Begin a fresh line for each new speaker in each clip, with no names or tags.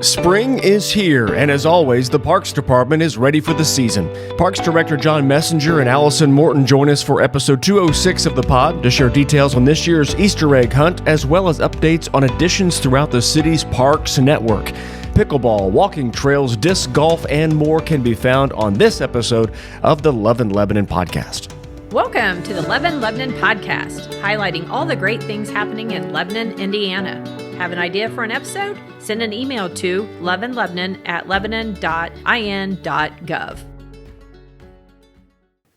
Spring is here, and as always, the Parks Department is ready for the season. Parks Director John Messenger and Allyson Morton join us for episode 206 of the pod to share details on this year's Easter egg hunt, as well as updates on additions throughout the city's parks network. Pickleball, walking trails, disc golf, and more can be found on this episode of the Love in Lebanon podcast.
Welcome to the Love in Lebanon podcast, highlighting all the great things happening in Lebanon, Indiana. Have an idea for an episode? Send an email to loveinlebanon@lebanon.in.gov.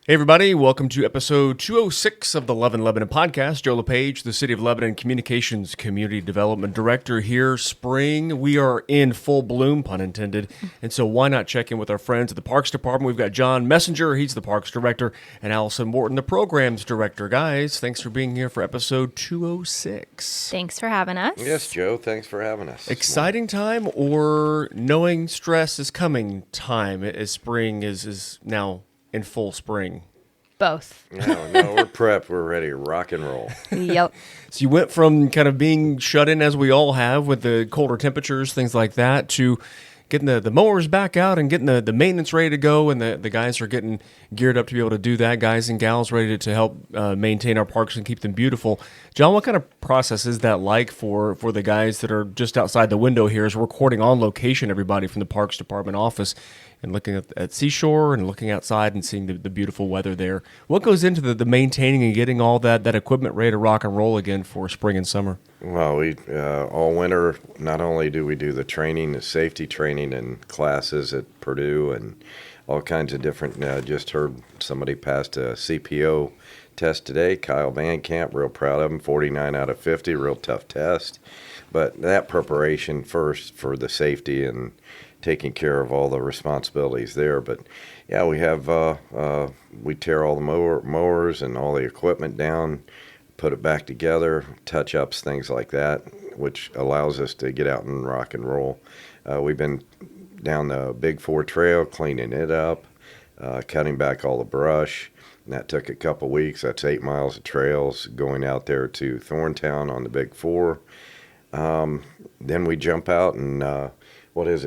Hey everybody, welcome to episode 206 of the Love in Lebanon podcast. Joe LePage, the City of Lebanon Communications Community Development Director here. Spring, we are in full bloom, pun intended, and so why not check in with our friends at the Parks Department? We've got John Messenger, he's the Parks Director, and Allyson Morton, the Programs Director. Guys, thanks for being here for episode 206.
Thanks for having us.
Yes, Joe, thanks for having us.
Exciting time or knowing stress is coming time as spring is now in full spring?
Both.
No, we're prepped. We're ready to rock and roll.
Yep.
So you went from kind of being shut in, as we all have, with the colder temperatures, things like that, to getting the mowers back out and getting the maintenance ready to go, and the guys are getting geared up to be able to do that, guys and gals ready to help maintain our parks and keep them beautiful. John, what kind of process is that like for the guys that are just outside the window here as we're recording on location, everybody from the Parks Department office, and looking at seashore and looking outside and seeing the beautiful weather there? What goes into the maintaining and getting all that equipment ready to rock and roll again for spring and summer?
Well, we all winter, not only do we do the training, the safety training and classes at Purdue and all kinds of different, just heard somebody passed a CPO test today, Kyle Van Camp, real proud of him, 49 out of 50, real tough test. But that preparation first for the safety and taking care of all the responsibilities there. But yeah, we have we tear all the mowers and all the equipment down, put it back together, touch-ups, things like that, which allows us to get out and rock and roll. We've been down the Big Four Trail, cleaning it up, cutting back all the brush. And that took a couple weeks. That's 8 miles of trails going out there to Thorntown on the Big Four. Then we jump out and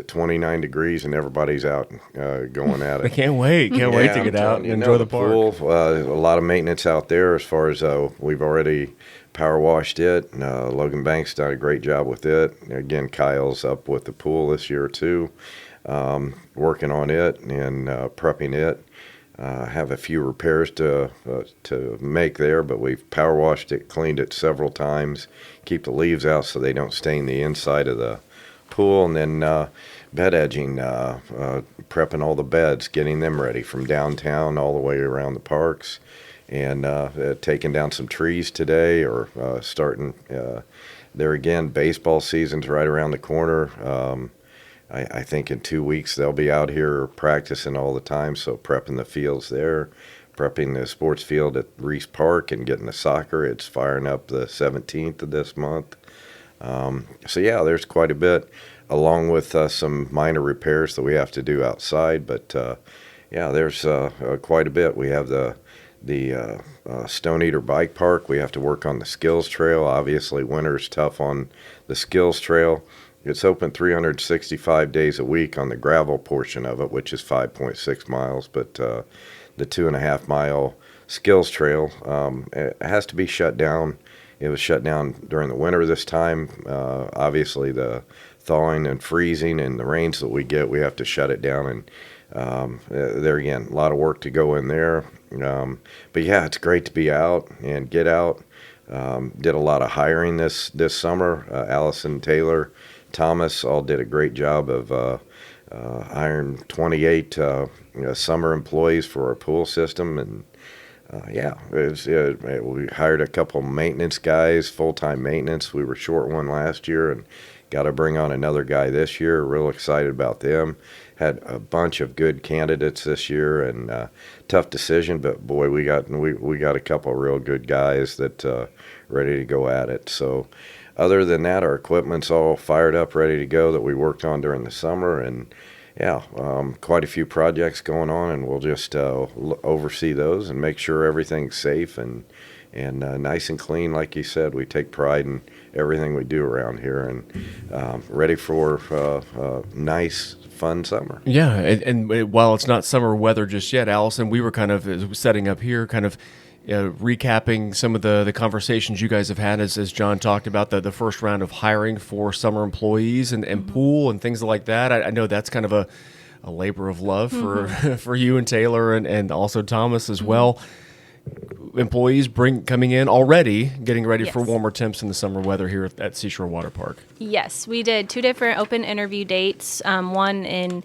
29 degrees, and everybody's out going at it.
I can't wait. Can't wait to get out and enjoy the park.
Pool, a lot of maintenance out there as far as we've already power washed it. Logan Banks done a great job with it. Again, Kyle's up with the pool this year too, working on it and prepping it. Have a few repairs to make there, but we've power washed it, cleaned it several times, keep the leaves out so they don't stain the inside of the pool, and then bed edging, prepping all the beds, getting them ready from downtown all the way around the parks, and taking down some trees today, or starting there again. Baseball season's right around the corner. I think in 2 weeks they'll be out here practicing all the time, so prepping the fields there, prepping the sports field at Reese Park, and getting the soccer. It's firing up the 17th of this month. So yeah, there's quite a bit, along with some minor repairs that we have to do outside. But yeah, there's quite a bit. We have the Stone Eater Bike Park. We have to work on the Skills Trail. Obviously, winter's tough on the Skills Trail. It's open 365 days a week on the gravel portion of it, which is 5.6 miles. But the 2.5 mile Skills Trail it has to be shut down. It was shut down during the winter this time. Obviously, the thawing and freezing and the rains that we get, we have to shut it down. And there again, a lot of work to go in there. But yeah, it's great to be out and get out. Did a lot of hiring this summer. Allison, Taylor, Thomas all did a great job of hiring 28 summer employees for our pool system. And we hired a couple maintenance guys, full-time maintenance. We were short one last year and got to bring on another guy this year. Real excited about them. Had a bunch of good candidates this year, and tough decision, but boy, we got a couple of real good guys that ready to go at it. So other than that, our equipment's all fired up, ready to go, that we worked on during the summer. And yeah, quite a few projects going on, and we'll just oversee those and make sure everything's safe and and nice and clean. Like you said, we take pride in everything we do around here, and ready for nice, fun summer.
Yeah, and while it's not summer weather just yet, Allison, we were kind of setting up here, kind of recapping some of the conversations you guys have had as John talked about the first round of hiring for summer employees and pool and things like that. I know that's kind of a labor of love for for you and Taylor and also Thomas as well. Employees coming in already, getting ready for
Yes.
warmer temps in the summer weather here at Seashore Water Park.
Yes, we did 2 different open interview dates, one in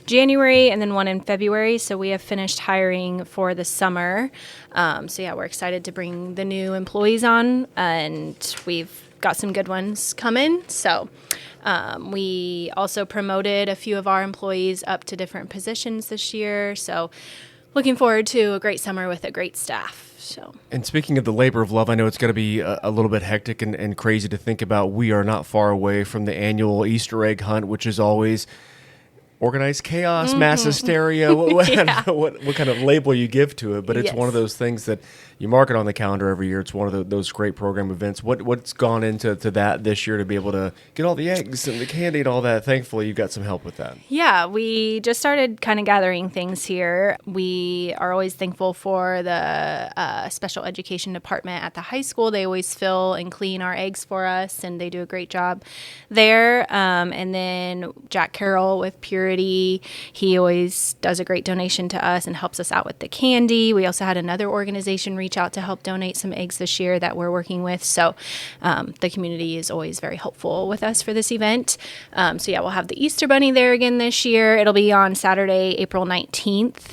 January and then one in February. So we have finished hiring for the summer. So yeah, we're excited to bring the new employees on, and we've got some good ones coming. So we also promoted a few of our employees up to different positions this year. So looking forward to a great summer with a great staff. So.
And speaking of the labor of love, I know it's going to be a little bit hectic and crazy to think about. We are not far away from the annual Easter egg hunt, which is always organized chaos, mass hysteria, what kind of label you give to it. But it's one of those things that you mark it on the calendar every year. It's one of those great program events. What's gone into that this year to be able to get all the eggs and the candy and all that? Thankfully, you've got some help with that.
Yeah, we just started kind of gathering things here. We are always thankful for the special education department at the high school. They always fill and clean our eggs for us, and they do a great job there. And then Jack Carroll with Purity, he always does a great donation to us and helps us out with the candy. We also had another organization reach out to help donate some eggs this year that we're working with. So the community is always very helpful with us for this event. So yeah, we'll have the Easter Bunny there again this year. It'll be on Saturday, April 19th.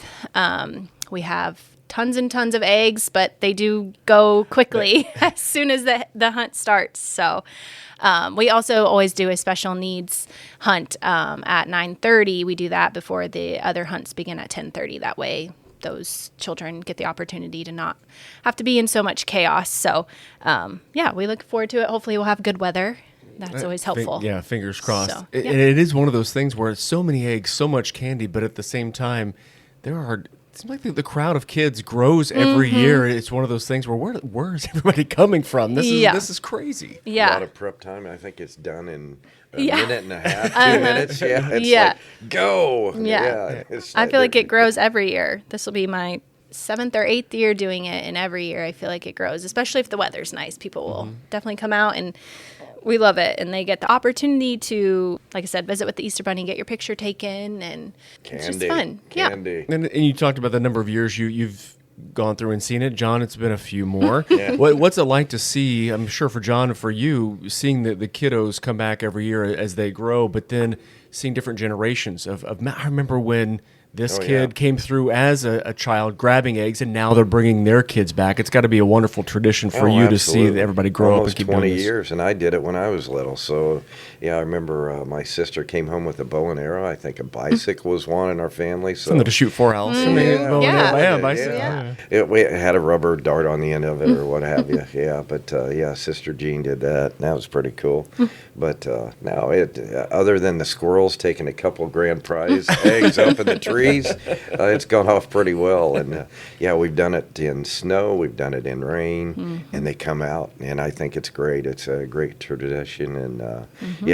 We have tons and tons of eggs, but they do go quickly as soon as the hunt starts. So we also always do a special needs hunt at 9:30. We do that before the other hunts begin at 10:30. That way those children get the opportunity to not have to be in so much chaos. So yeah, we look forward to it. Hopefully we'll have good weather. That's always helpful.
Yeah, fingers crossed.
So,
And
yeah.
it is one of those things where it's so many eggs, so much candy, but at the same time, it seems like the crowd of kids grows every year. It's one of those things where where is everybody coming from? This is crazy.
A
Yeah.
lot of prep time. I think it's done in a
Yeah.
minute and a half, 2 minutes. Yeah, it's
Yeah.
like, go.
Yeah.
It's
I feel like it grows every year. This will be my 7th or 8th year doing it, and every year I feel like it grows, especially if the weather's nice. People will definitely come out, and we love it. And they get the opportunity to, like I said, visit with the Easter Bunny, get your picture taken, and it's just fun.
Candy.
And you talked about the number of years you've gone through and seen it. John, it's been a few more.
Yeah.
What's it like to see, I'm sure for John and for you, seeing the kiddos come back every year as they grow, but then seeing different generations of I remember when this kid came through as a child grabbing eggs, and now they're bringing their kids back. It's got to be a wonderful tradition for you to see
absolutely.
everybody grow
Almost
up and keep
20
doing this.
years, and I did it when I was little. So, yeah, I remember my sister came home with a bow and arrow. I think a bicycle was one in our family. So
Something to shoot for, Allison.
We had a rubber dart on the end of it or what have you. Yeah, but Sister Jean did that. That was pretty cool. But now, other than the squirrels taking a couple grand prize eggs up in the trees, it's gone off pretty well. And we've done it in snow, we've done it in rain, and they come out, and I think it's great. It's a great tradition, and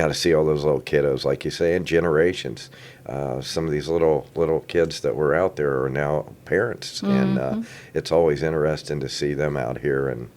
to see all those little kiddos, like you say, and generations. Some of these little kids that were out there are now parents, and it's always interesting to see them out here and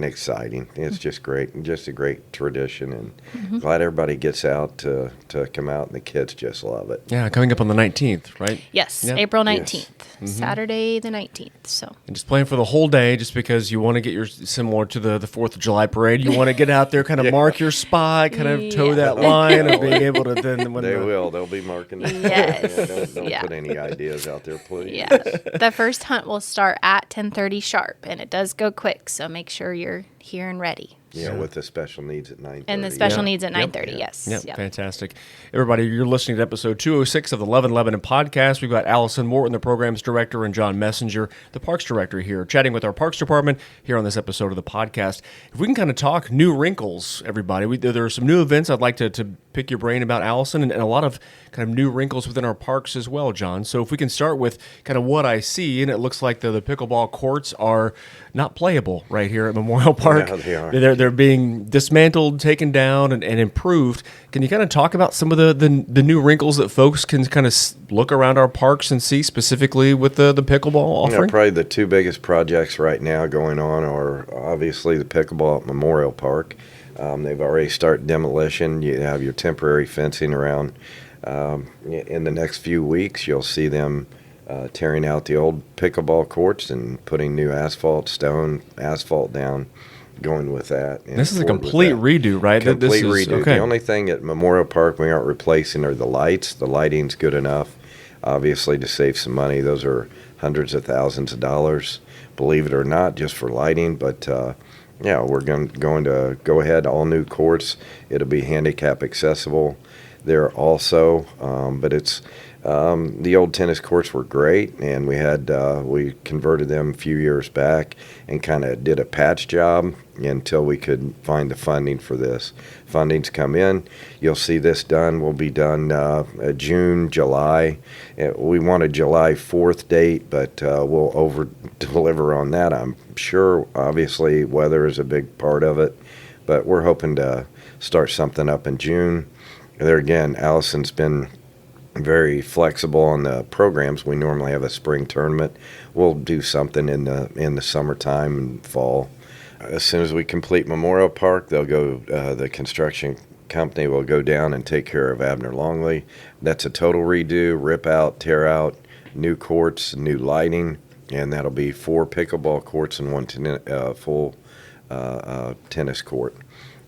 exciting. It's just great, and just a great tradition, and glad everybody gets out to come out, and the kids just love it.
Yeah, coming up on the 19th, right?
Yes,
Yep.
April 19th, Saturday the 19th. So
And just plan for the whole day, just because you want to get similar to the 4th of July parade. You want to get out there, kind of mark your spot, kind of toe that line, and being able to then when
They'll be marking it.
Yes.
Don't
Yeah.
put any ideas out there, please.
yeah, the first hunt will start at 10:30 sharp, and it does go quick. So make sure you're here and ready.
with the special needs at 9:30.
And the special
Yeah.
needs at
Yep.
9:30. Yes.
Yep,
Yep.
fantastic. Everybody, you're listening to episode 206 of the Love and Lebanon podcast. We've got Allyson Morton, the programs director, and John Messenger, the parks director, here, chatting with our parks department here on this episode of the podcast. If we can kind of talk new wrinkles, everybody, there are some new events I'd like to pick your brain about, Allyson, and a lot of kind of new wrinkles within our parks as well, John. So if we can start with kind of what I see, and it looks like the pickleball courts are not playable right here at Memorial Park.
No, they are.
They're being dismantled, taken down, and improved. Can you kind of talk about some of the new wrinkles that folks can kind of look around our parks and see, specifically with the pickleball offering?
Probably the two biggest projects right now going on are obviously the pickleball at Memorial Park. They've already started demolition. You have your temporary fencing around. In the next few weeks, you'll see them tearing out the old pickleball courts and putting new stone asphalt down, going with that. And
This is a
forward with
complete
that.
redo, right?
Complete
This is,
redo.
okay.
The only thing at Memorial Park we aren't replacing are the lights. The lighting's good enough, obviously, to save some money. Those are hundreds of thousands of dollars, believe it or not, just for lighting. But we're going to go ahead, all new courts. It'll be handicap accessible there also, but it's the old tennis courts were great, and we converted them a few years back and kind of did a patch job until we could find the funding for this. Funding's come in. You'll see this done. Will be done June, July. We want a July 4th date, but we'll over-deliver on that, I'm sure. Obviously, weather is a big part of it, but we're hoping to start something up in June. There again, Allison's been very flexible on the programs. We normally have a spring tournament. We'll do something in the summertime and fall. As soon as we complete Memorial Park, they'll go. The construction company will go down and take care of Abner Longley. That's a total redo, rip out, tear out, new courts, new lighting, and that'll be 4 pickleball courts and 1 full tennis court.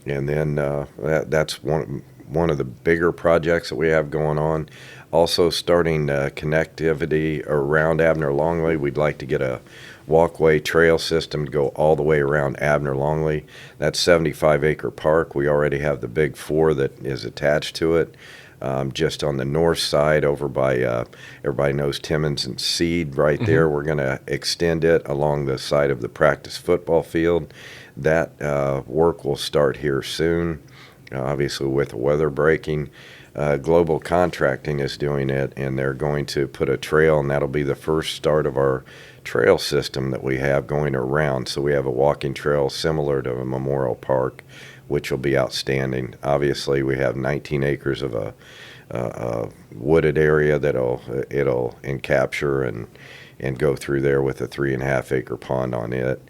And then that's one of the bigger projects that we have going on. Also starting connectivity around Abner Longley. We'd like to get a walkway trail system to go all the way around Abner Longley. That's 75-acre park. We already have the big 4 that is attached to it. Just on the north side over by, everybody knows Timmons and Seed right there. We're going to extend it along the side of the practice football field. That work will start here soon. Obviously, with the weather breaking, Global Contracting is doing it, and they're going to put a trail, and that'll be the first start of our trail system that we have going around. So we have a walking trail similar to a Memorial Park, which will be outstanding. Obviously, we have 19 acres of a wooded area that'll encapture and go through there with a 3.5-acre pond on it.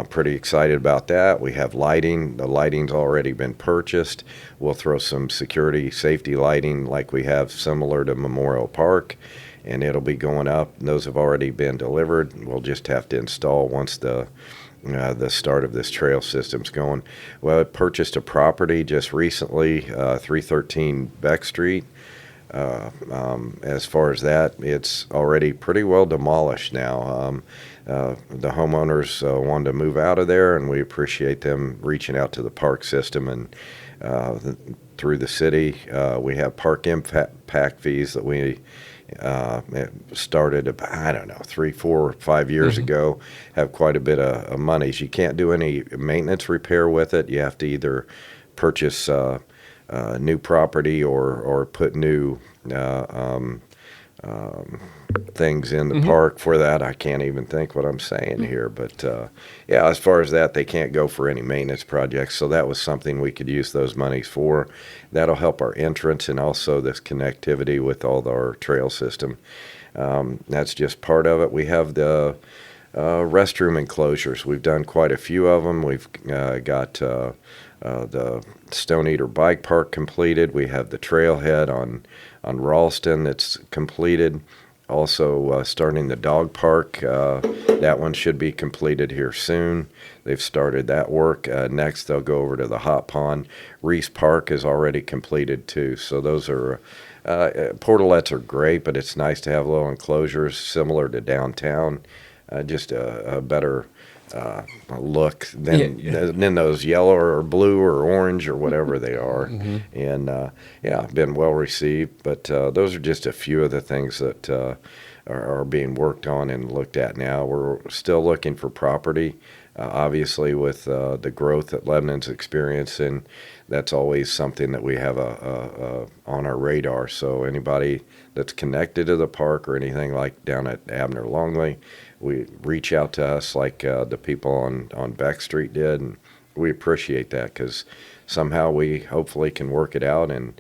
Pretty excited about that. We have lighting. The lighting's already been purchased. We'll throw some security, safety lighting like we have similar to Memorial Park, and it'll be going up. Those have already been delivered. We'll just have to install once the start of this trail system's going. Well, I purchased a property just recently, 313 Beck Street. As far as that, it's already pretty well demolished now. The homeowners wanted to move out of there, and we appreciate them reaching out to the park system and through the city. We have park impact fees that we started about, I don't know, 3, 4, 5 years ago. Have quite a bit of monies. You can't do any maintenance repair with it. You have to either purchase new property or put new things in the park. For that, I can't even think what I'm saying here. But as far as that, they can't go for any maintenance projects. So that was something we could use those monies for. That'll help our entrance and also this connectivity with all our trail system. That's just part of it. We have the restroom enclosures. We've done quite a few of them. We've got the Stone Eater Bike Park completed. We have the trailhead on Ralston that's completed. Also starting the dog park. That one should be completed here soon. They've started that work. Next, they'll go over to the hot pond. Reese Park is already completed too. So those are portalettes are great, but it's nice to have little enclosures similar to downtown. Just a better look than those yellow or blue or orange or whatever they are. And been well received. But those are just a few of the things that are being worked on and looked at now. We're still looking for property. Obviously, with the growth that Lebanon's experiencing, that's always something that we have on our radar. So anybody that's connected to the park or anything like down at Abner Longley, we reach out to us like the people on Beck Street did, and we appreciate that because somehow we hopefully can work it out, and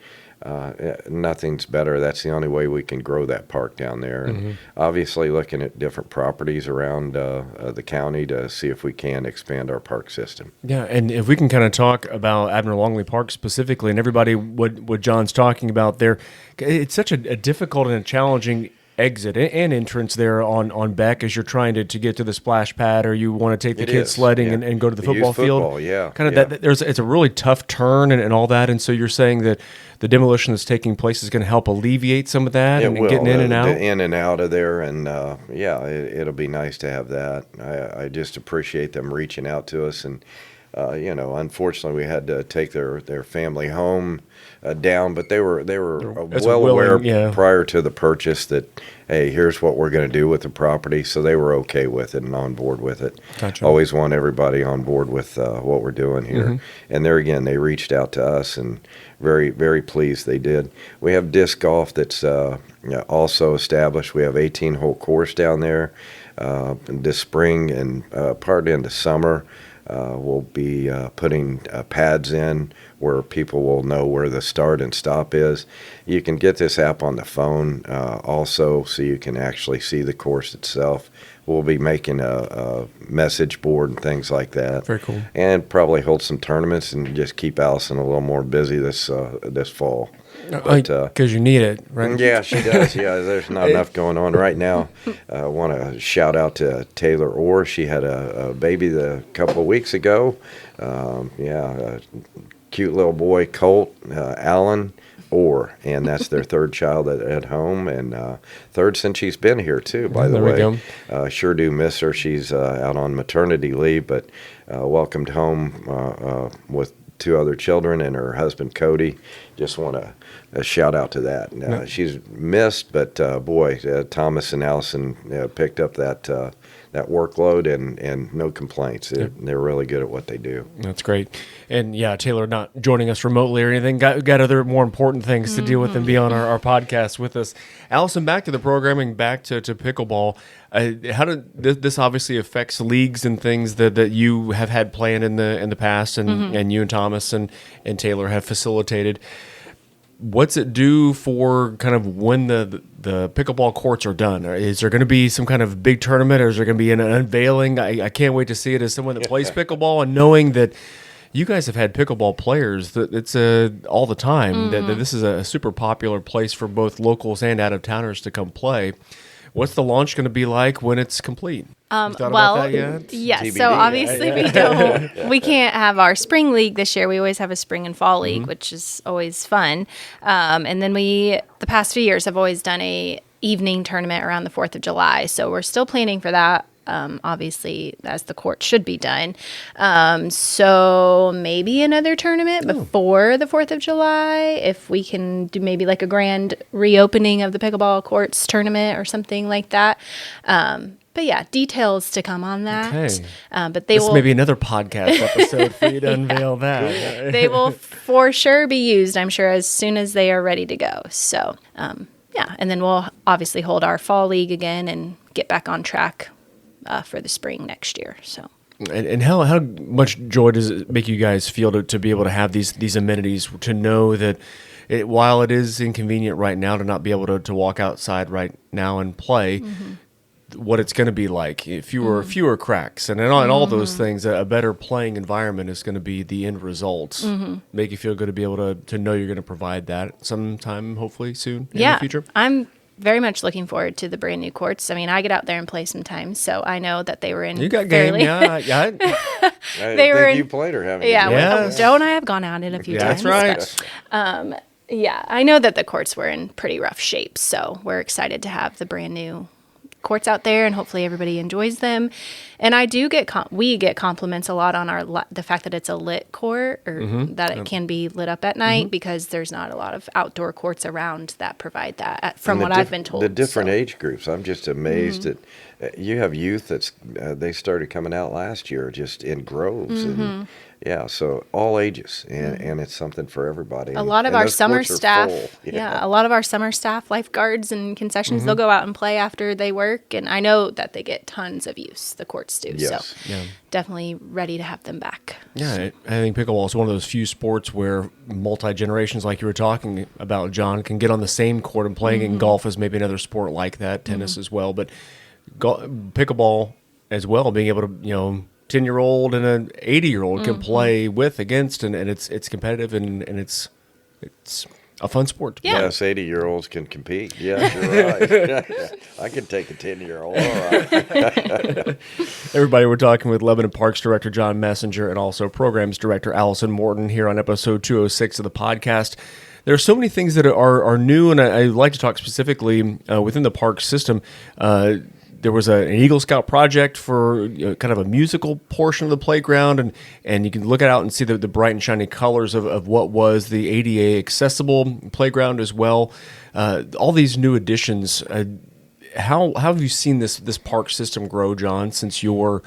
nothing's better. That's the only way we can grow that park down there. And obviously looking at different properties around the county to see if we can expand our park system.
Yeah, and if we can kind of talk about Abner Longley Park specifically, and everybody what John's talking about there, it's such a difficult and a challenging exit and entrance there on Beck as you're trying to get to the splash pad, or you want to take the kids sledding and go to the football field. It's a really tough turn and all that. And so you're saying that the demolition that's taking place is going to help alleviate some of that and getting in and out?
In and out of there. And it'll be nice to have that. I just appreciate them reaching out to us. And unfortunately, we had to take their family home down, but they were well aware prior to the purchase that, hey, here's what we're going to do with the property. So they were okay with it and on board with it.
Gotcha.
Always want everybody on board with what we're doing here. And there again, they reached out to us, and very, very pleased they did. We have disc golf that's also established. We have 18-hole course down there this spring and part into summer. We'll be putting pads in where people will know where the start and stop is. You can get this app on the phone also, so you can actually see the course itself. We'll be making a message board and things like that.
Very cool.
And probably hold some tournaments and just keep Allyson a little more busy this fall.
Because you need it, right?
Yeah, she does. Yeah, there's not enough going on right now. I want to shout out to Taylor Orr. She had a baby a couple of weeks ago. A cute little boy, Colt, Alan Orr, and that's their third child at home, and third since she's been here too, by the way.
We go.
Sure do miss her. She's out on maternity leave, but welcomed home with 2 other children and her husband, Cody. Just want to shout out to that. She's missed, but Thomas and Allyson picked up that workload and no complaints. They're really good at what they do.
That's great. And Taylor not joining us remotely or anything. Got other more important things to deal with than be on our podcast with us. Allyson, back to the programming, back to pickleball. How did this obviously affects leagues and things that you have had planned in the past, and you and Thomas and Taylor have facilitated. What's it do for kind of when the pickleball courts are done? Is there going to be some kind of big tournament, or is there going to be an unveiling? I can't wait to see it as someone that plays pickleball, and knowing that you guys have had pickleball players that it's all the time, that this is a super popular place for both locals and out-of-towners to come play. What's the launch going to be like when it's complete? About that yet?
Yes.
TBD.
So obviously we can't have our spring league this year. We always have a spring and fall league, which is always fun. And then the past few years have always done a evening tournament around the 4th of July. So we're still planning for that. Obviously, as the court should be done. So maybe another tournament before the 4th of July, if we can do maybe like a grand reopening of the pickleball courts tournament or something like that. But details to come on that.
Okay.
But they will
maybe another podcast episode for you to unveil that.
They will for sure be used, I'm sure, as soon as they are ready to go. So, and then we'll obviously hold our fall league again and get back on track for the spring next year. So.
And how much joy does it make you guys feel to be able to have these amenities, to know that while it is inconvenient right now to not be able to walk outside right now and play, what it's going to be like, fewer cracks and all those things, a better playing environment is going to be the end result. Make you feel good to be able to know you're going to provide that sometime, hopefully soon in the future.
I'm very much looking forward to the brand new courts. I mean, I get out there and play sometimes, so I know that they were in.
You got game, yeah.
They were in. You played her, haven't you?
Yeah, yes. Joe and I have gone out in a few times.
That's right.
I know that the courts were in pretty rough shape, so we're excited to have the brand new courts out there, and hopefully everybody enjoys them. And I do get we get compliments a lot on the fact that it's a lit court, or that it can be lit up at night, because there's not a lot of outdoor courts around that provide that, from what I've been told.
The different age groups, I'm just amazed that you have youth that's they started coming out last year just in groves, and so all ages, and it's something for everybody.
A lot of our summer staff, a lot of our summer staff, lifeguards and concessions, they'll go out and play after they work, and I know that they get tons of use, the courts do.
Yes.
So definitely ready to have them back.
Yeah, I think pickleball is one of those few sports where multi-generations, like you were talking about, John, can get on the same court and playing. And golf is maybe another sport like that, tennis as well, but pickleball as well, being able to, 10-year-old and an 80-year-old can play with, against, and it's competitive, and it's a fun sport.
Yeah.
Yes, 80-year-olds can compete. Yes, you're right. I can take a 10-year-old. All right.
Everybody, we're talking with Lebanon Parks Director John Messenger and also Programs Director Allyson Morton here on episode 206 of the podcast. There are so many things that are new, and I'd like to talk specifically within the park system. There was an Eagle Scout project for kind of a musical portion of the playground, and you can look out and see the bright and shiny colors of what was the ADA accessible playground as well. All these new additions. How have you seen this park system grow, John, since your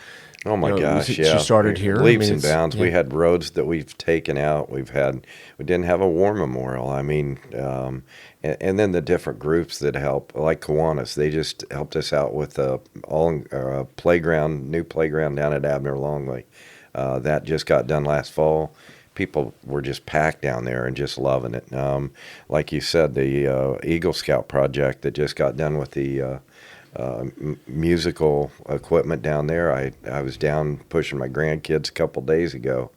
Oh my gosh!
You started here.
Leaps and bounds. We had roads that we've taken out. We didn't have a war memorial. And then the different groups that help, like Kiwanis, they just helped us out with new playground down at Abner Longley. That just got done last fall. People were just packed down there and just loving it. Like you said, the Eagle Scout project that just got done with the musical equipment down there. I was down pushing my grandkids a couple days ago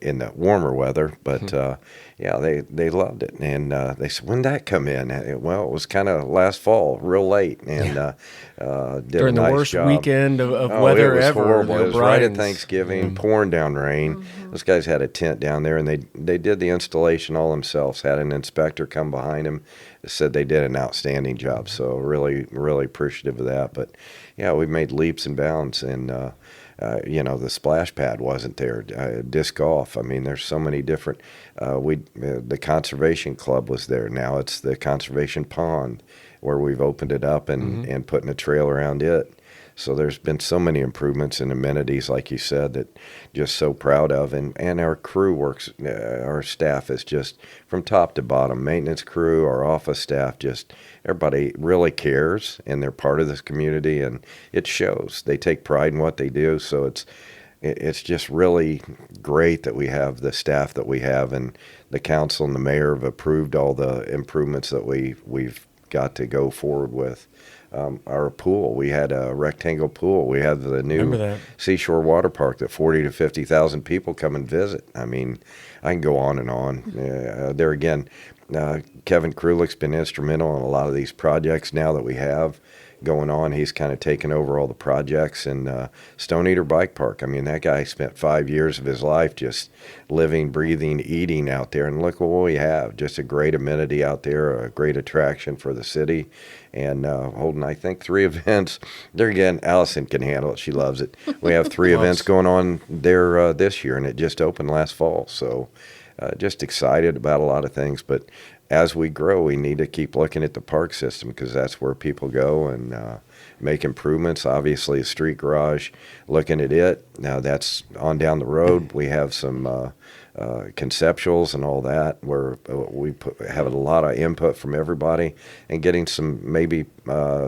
in the warmer weather, but they loved it, and they said, "When did that come in?" Well, it was kind of last fall, real late, and did
during
a nice
the worst
job.
weekend of weather
it was
ever.
Horrible. It was right at
Brian's.
Thanksgiving, pouring down rain. Those guys had a tent down there, and they did the installation all themselves. Had an inspector come behind them. Said they did an outstanding job. So really, really appreciative of that. But yeah, we've made leaps and bounds, and the splash pad wasn't there. Disc golf. I mean, there's so many different. The conservation club was there. Now it's the conservation pond, where we've opened it up and putting a trail around it. So there's been so many improvements and amenities, like you said, that just so proud of. And our crew works, our staff is just from top to bottom, maintenance crew, our office staff, just everybody really cares, and they're part of this community, and it shows. They take pride in what they do. So it's just really great that we have the staff that we have, and the council and the mayor have approved all the improvements that we've got to go forward with. Our pool, we had a rectangle pool. We had the new Seashore Water Park that 40 to 50,000 people come and visit. I mean, I can go on and on. There again, Kevin Krulick's been instrumental in a lot of these projects now that we have going on. He's kind of taken over all the projects. And Stone Eater Bike Park, I mean, that guy spent 5 years of his life just living, breathing, eating out there. And look what we have, just a great amenity out there, a great attraction for the city. And holding, I think, 3 events. There again, Allyson can handle it. She loves it. We have 3 events going on there this year, and it just opened last fall. So just excited about a lot of things. But as we grow, we need to keep looking at the park system, because that's where people go and make improvements. Obviously, a street garage, looking at it. Now that's on down the road. We have some conceptuals and all that, where we have a lot of input from everybody, and getting some maybe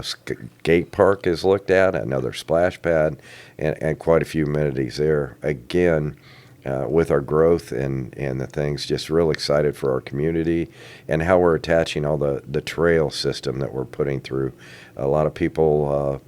skate park is looked at, another splash pad, and quite a few amenities there. Again, with our growth and the things, just real excited for our community and how we're attaching all the trail system that we're putting through. A lot of people,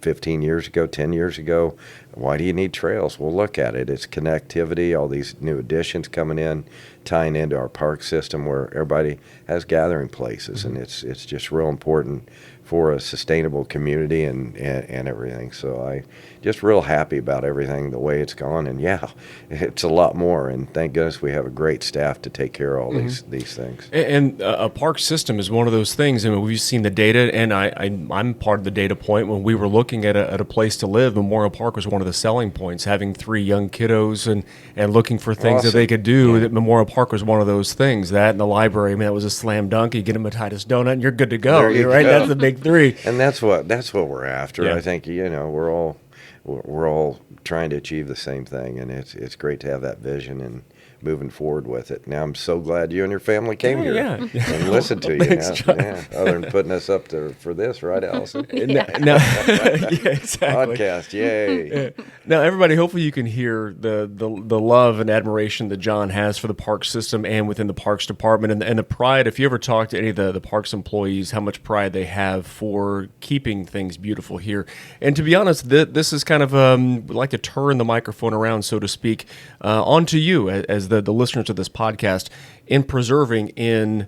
15 years ago, 10 years ago, Why do you need trails? We'll look at it. It's connectivity, all these new additions coming in, tying into our park system where everybody has gathering places, and it's just real important for a sustainable community and everything. So I just real happy about everything, the way it's gone, and yeah, it's a lot more. And thank goodness we have a great staff to take care of all these things.
And a park system is one of those things. I mean, we've seen the data, and I'm part of the data point. When we were looking at a place to live, Memorial Park was one of the selling points. Having 3 young kiddos and looking for things that they could do, that Memorial Park was one of those things. That and the library, I mean, that was a slam dunk. You get them a Titus donut, and you're good to go.
There you
right?
go.
That's the big 3.
And that's what we're after.
Yeah.
I think we're all trying to achieve the same thing, and it's great to have that vision and moving forward with it. Now I'm so glad you and your family came here and listened to you.
Thanks,
Other than putting us up for this, right, Allison?
Yeah, exactly.
Podcast, yay!
Now, everybody, hopefully you can hear the love and admiration that John has for the park system and within the parks department, and the pride. If you ever talk to any of the parks employees, how much pride they have for keeping things beautiful here. And to be honest, this is kind of we'd like to turn the microphone around, so to speak, onto you as the listeners of this podcast in preserving, in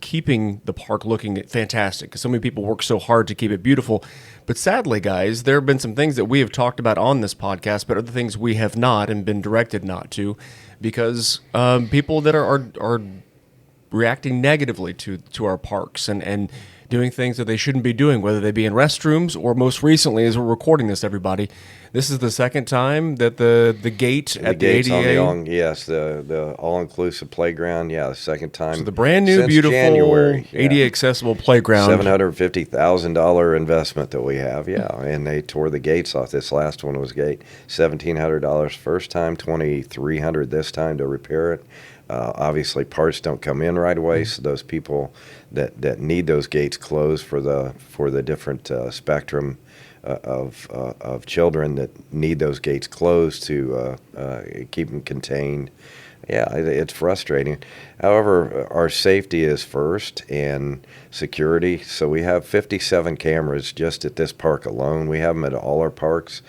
keeping the park looking fantastic, because so many people work so hard to keep it beautiful. But sadly, guys, there have been some things that we have talked about on this podcast, but other things we have not and been directed not to, because people that are reacting negatively to our parks and doing things that they shouldn't be doing, whether they be in restrooms or, most recently, as we're recording this, everybody, this is the second time that the gate at the ADA.
The all-inclusive playground. Yeah, the second time.
So the brand new, beautiful
January,
ADA accessible playground.
$750,000 investment that we have. Yeah, and they tore the gates off. This last one was gate $1,700 first time, $2,300 this time to repair it. Obviously, parts don't come in right away, so those people that need those gates closed for the different spectrum of children that need those gates closed to keep them contained. Yeah, it's frustrating. However, our safety is first and security. So we have 57 cameras just at this park alone. We have them at all our parks.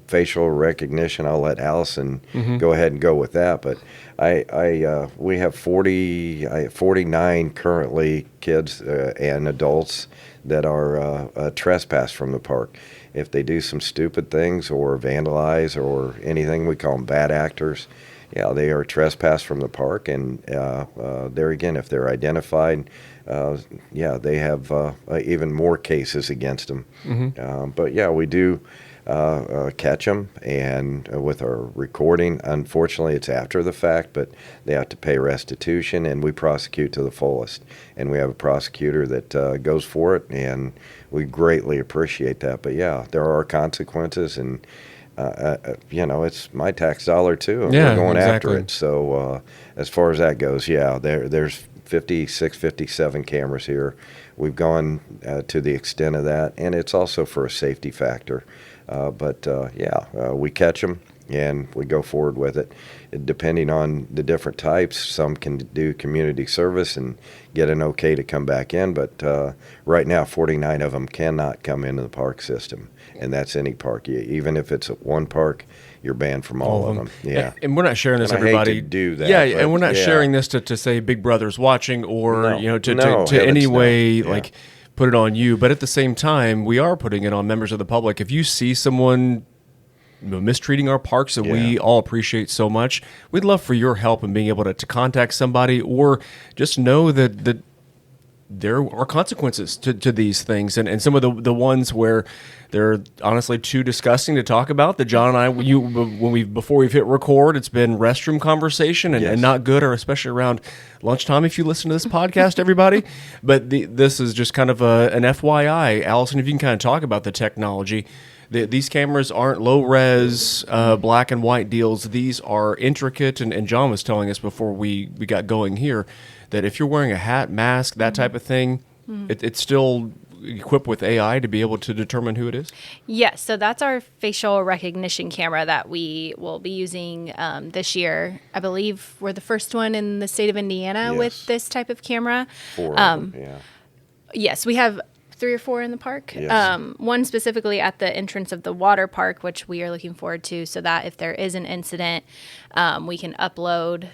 Facial recognition, I'll let Allison go ahead and go with that. But we have 49 currently kids and adults that are trespassed from the park. If they do some stupid things or vandalize or anything, we call them bad actors. Yeah, they are trespassed from the park, and there again, if they're identified, they have even more cases against them. But yeah, we do catch them, and with our recording, unfortunately, it's after the fact, but they have to pay restitution, and we prosecute to the fullest. And we have a prosecutor that goes for it, and we greatly appreciate that. But yeah, there are consequences, and it's my tax dollar too, and we're going after it. So as far as that goes, there's 56, 57 cameras here. We've gone to the extent of that, and it's also for a safety factor. We catch them, and we go forward with it. Depending on the different types, some can do community service and get an okay to come back in, but right now 49 of them cannot come into the park system, and that's any park. Even if it's at one park, you're banned from all of them. Yeah,
and we're not sharing this,
and
everybody.
I hate to do that.
Yeah, and we're not sharing this to say Big Brother's watching or to any way like put it on you. But at the same time, we are putting it on members of the public. If you see someone mistreating our parks that we all appreciate so much, we'd love for your help in being able to contact somebody, or just know that there are consequences to these things, and some of the ones where they're honestly too disgusting to talk about. That John and I, before we've hit record, it's been restroom conversation and not good, or especially around lunchtime. If you listen to this podcast, everybody, but this is just kind of an FYI. Allison, if you can kind of talk about the technology. These cameras aren't low-res black and white deals. These are intricate, and John was telling us before we got going here that if you're wearing a hat, mask, that type of thing, it's still equipped with AI to be able to determine who it is?
Yes, so that's our facial recognition camera that we will be using this year. I believe we're the first one in the state of Indiana with this type of camera.
4 of them, yeah.
Yes, we have 3 or 4 in the park.
Yes.
One specifically at the entrance of the water park, which we are looking forward to, so that if there is an incident, we can upload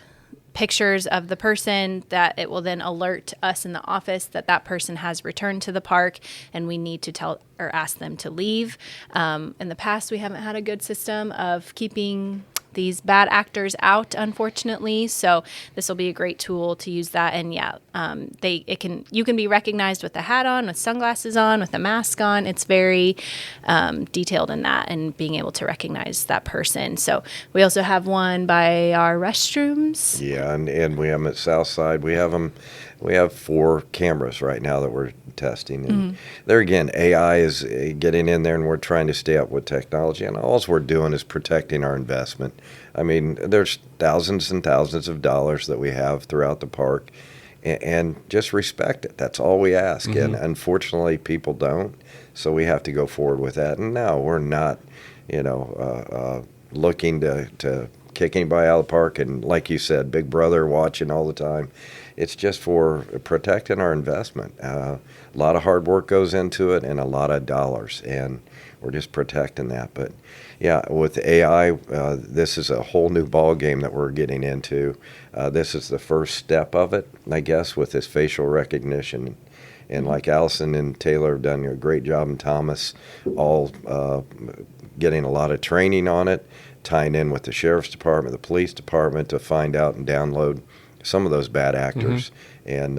pictures of the person, that it will then alert us in the office that that person has returned to the park and we need to tell or ask them to leave. In the past, we haven't had a good system of keeping these bad actors out, unfortunately. So this will be a great tool to use that. And yeah, you can be recognized with a hat on, with sunglasses on, with a mask on. It's very detailed in that and being able to recognize that person. So we also have one by our restrooms.
Yeah, and we have them at Southside. We have 4 cameras right now that we're testing. And there again, AI is getting in there, and we're trying to stay up with technology. And all we're doing is protecting our investment. I mean, there's thousands and thousands of dollars that we have throughout the park, and just respect it. That's all we ask. And unfortunately, people don't. So we have to go forward with that. And no, we're not, looking to kick anybody out of the park. And like you said, Big Brother watching all the time. It's just for protecting our investment. A lot of hard work goes into it and a lot of dollars, and we're just protecting that. But yeah, with AI, this is a whole new ball game that we're getting into. This is the first step of it, I guess, with this facial recognition. And like Allyson and Taylor have done a great job, and Thomas, all getting a lot of training on it, tying in with the sheriff's department, the police department, to find out and download some of those bad actors. And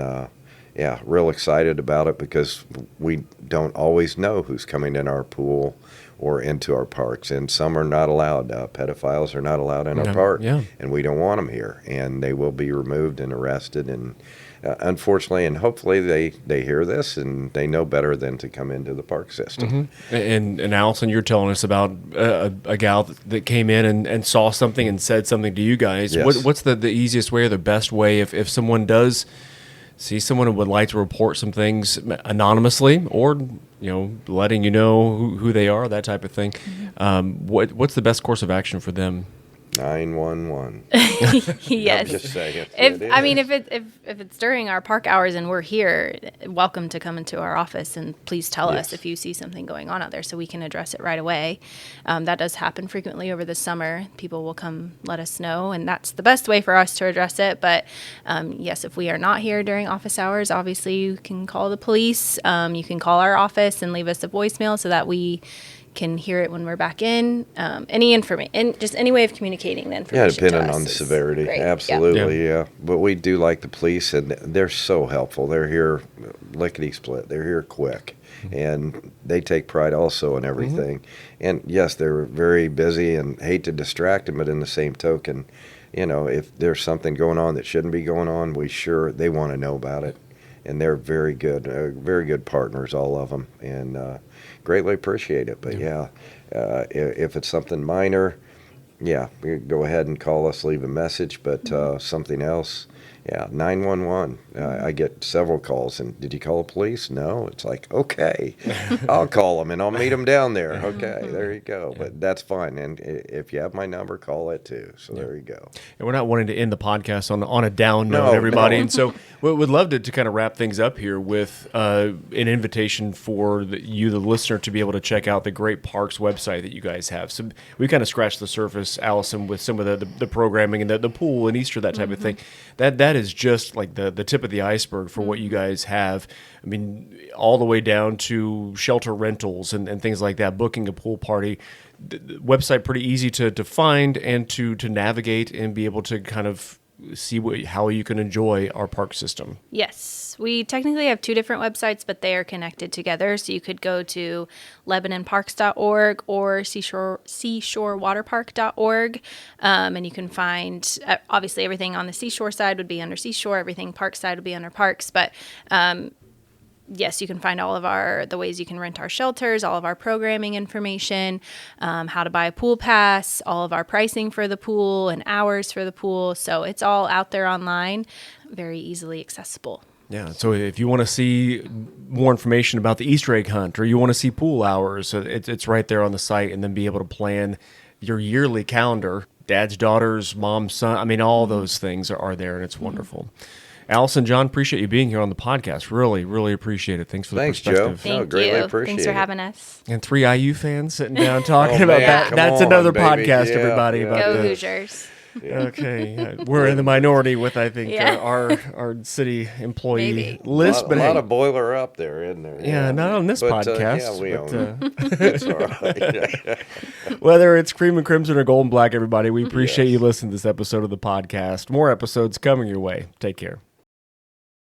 yeah, real excited about it, because we don't always know who's coming in our pool or into our parks, and some are not allowed. Pedophiles are not allowed in our park, and we don't want them here, and they will be removed and arrested. And unfortunately, and hopefully they hear this and they know better than to come into the park system.
And Allyson, you're telling us about a gal that came in and saw something and said something to you guys.
Yes.
What's the easiest way or the best way if someone does see someone and would like to report some things anonymously, or letting you know who they are, that type of thing? What's the best course of action for them?
911.
Yes.
I'm just saying.
If it's during our park hours and we're here, welcome to come into our office, and please tell us if you see something going on out there so we can address it right away. That does happen frequently over the summer. People will come let us know, and that's the best way for us to address it. But yes, if we are not here during office hours, obviously you can call the police. You can call our office and leave us a voicemail so that we can hear it when we're back in. Any information, just any way of communicating the information.
Yeah, depending on the severity.
Great.
Absolutely, yeah. But we do like the police, and they're so helpful. They're here lickety-split. They're here quick. And they take pride also in everything. And yes, they're very busy and hate to distract them, but in the same token, if there's something going on that shouldn't be going on, they want to know about it. And they're very good partners, all of them. And greatly appreciate it. But if it's something minor, you go ahead and call us, leave a message. But something else, 911. I get several calls, and did you call the police? No. It's like, okay, I'll call them and I'll meet them down there. Okay, there you go. But that's fine. And if you have my number, call it too. So there you go.
And we're not wanting to end the podcast on a down note, everybody. And so we'd love to kind of wrap things up here with an invitation for you, the listener, to be able to check out the Great Parks website that you guys have. So we kind of scratched the surface, Allyson, with some of the programming and the pool and Easter, that type of thing. That is just like the tip of the iceberg for what you guys have. I mean, all the way down to shelter rentals and things like that, booking a pool party. The website pretty easy to find and to navigate and be able to kind of see how you can enjoy our park system.
Yes. We technically have 2 different websites, but they are connected together. So you could go to LebanonParks.org or SeashoreWaterPark.org, and you can find, obviously, everything on the seashore side would be under Seashore, everything park side would be under Parks, but yes, you can find all of the ways you can rent our shelters, all of our programming information, how to buy a pool pass, all of our pricing for the pool and hours for the pool. So it's all out there online, very easily accessible.
Yeah, so if you want to see more information about the Easter egg hunt, or you want to see pool hours, it's right there on the site, and then be able to plan your yearly calendar, dad's, daughters, mom's, son. I mean, all those things are there, and it's wonderful. Allyson, John, appreciate you being here on the podcast. Really, really appreciate it. Thanks for the
Thanks,
perspective.
Joe. No,
Thank
greatly
you.
appreciate
Thanks for
it.
having us.
And 3 IU fans sitting down talking
Oh,
about
man,
that.
come
That's
on,
another
baby.
podcast,
Yeah,
everybody.
yeah.
About
Go
the-
Hoosiers.
Okay, we're in the minority with, I think,
Yeah.
our city employee
Maybe.
list,
a
but
lot
hey,
of boiler up there, isn't there?
yeah, not on this
But,
podcast.
yeah, we
but,
own it. It's all right.
whether it's cream and crimson or gold and black, everybody, we appreciate you listening to this episode of the podcast. More episodes coming your way. Take care.